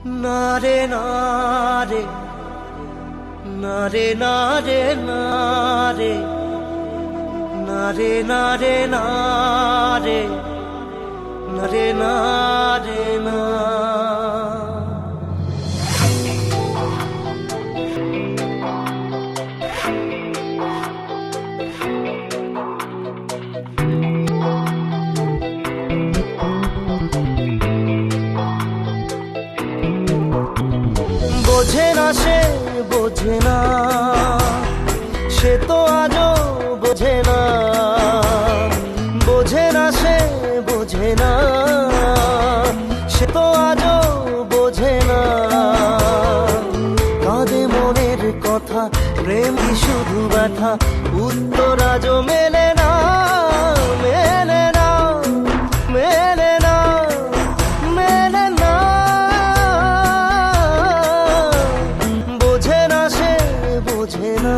নারে নারে নারে নারে নারে নারে নারে নারে নারে নারে না বোঝে না সে বোঝে না, সে তো আজও বোঝে না। বোঝে না সে বোঝে না, সে তো আজও বোঝে না। কাঁদে মনের কথা, প্রেম কি শুধু ব্যথা, উত্তর আজও মেলে না, মেলে না, মেলে না, মেলে না। বোঝে না সে বোঝে না।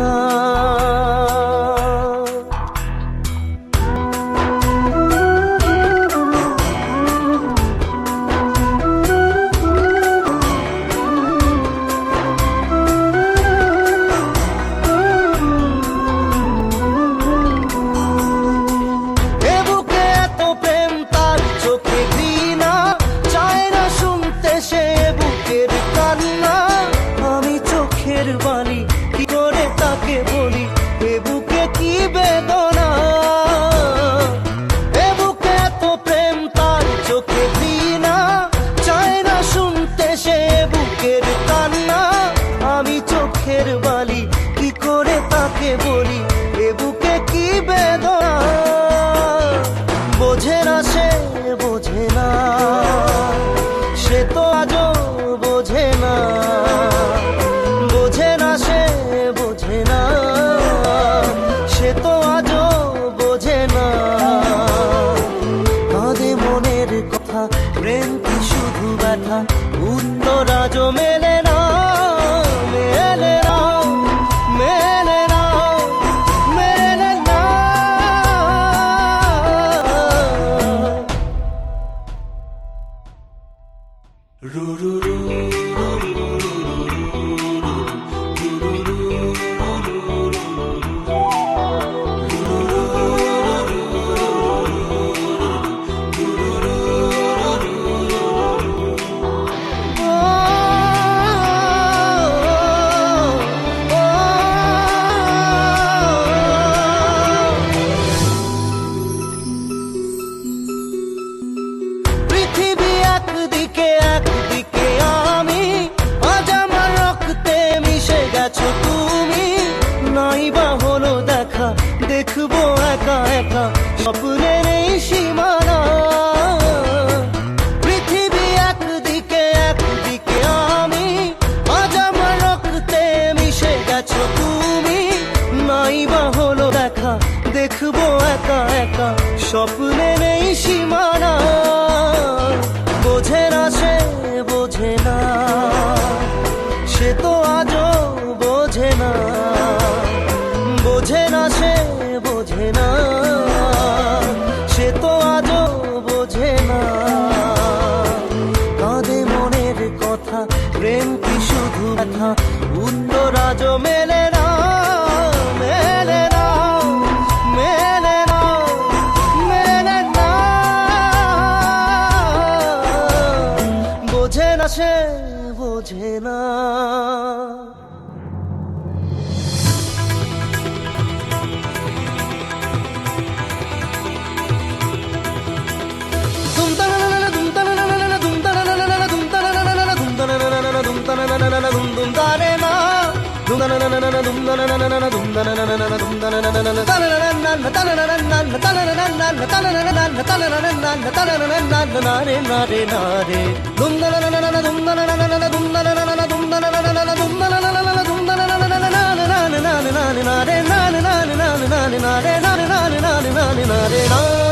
বালি কি করে তাকে বলি, এ বুকে কি বেদনা, এ বুকে এত প্রেম তার চোখে ঘৃণা, চায় না শুনতে সে বুকের কান্না। আমি চোখের বালি কি করে তাকে বলি, এ বুকে কি বেদনা। বোঝে না সে বোঝে না, সে তো আজও বোঝে না। বোঝে না সে বোঝে না, সে তো আজও বোঝে না। কাঁদে মনের কথা, প্রেম কি শুধু ব্যথা, উত্তর আজও মেলে না, মেলে না, মেলে না, মেলে না। রু রু রু দেখবো একা একা স্বপ্নের এই সীমানা। পৃথিবী একদিকে একদিকে আমি, আজ আমার রক্তে মিশে গেছো তুমি। নাই বা হলো দেখা, দেখবো একা একা স্বপ্নের এই সীমানা। বোঝে না সে বোঝে না, সে তো আজও বোঝে না। বোঝে না সে বোঝে না, সে তো আজও বোঝে না। কাঁদে মনের কথা, প্রেম কি শুধু ব্যথা, উত্তর আজও মেলে না, মেলে না, মেলে না, মেলে না। বোঝে না সে বোঝে না। নারে